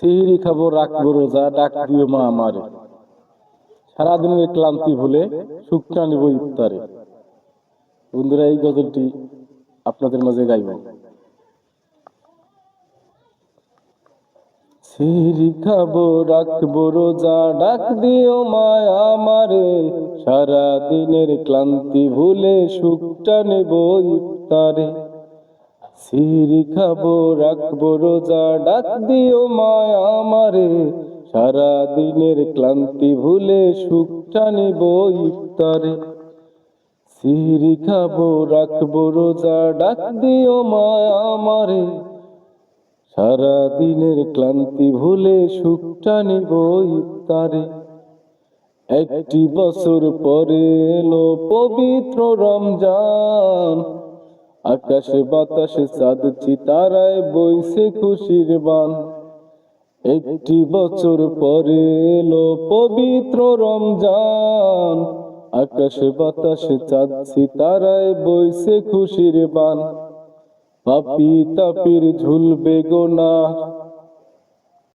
সিহরি খাবো, রাখবো রোজা, ডাক দিও মা আমারে। সারাদিনের ক্লান্তি ভুলে সুখটা নিব ইফতারে। বন্ধুরা, এই গজলটি আপনাদের মাঝে গাইব। সিহরি খাবো, রাখবো রোজা, ডাক দিও মা আমারে। সারাদিনের ক্লান্তি ভুলে সুখটা নেব ইফতারে। সিহরি খাবো, রাখবো রোজা, ডাক দিও মা আমারে। সারা দিনের ক্লান্তি ভুলে সুখটা নিব ইফতারে। সিহরি খাবো, রাখবো রোজা, ডাক দিও মা আমারে। সারা দিনের ক্লান্তি ভুলে সুখটা নিব ইফতারে। একটি বছর পরে এলো পবিত্র রমজান। আকাশে বাতাসে চাঁদ চিতারায় বইছে খুশির বান। একটি বছর পরে এলো পবিত্র রমজান। আকাশে বাতাসে চাঁদ চিতারায় বইছে খুশির বান। পাপী তাপির ঝুলবে গোনাহ,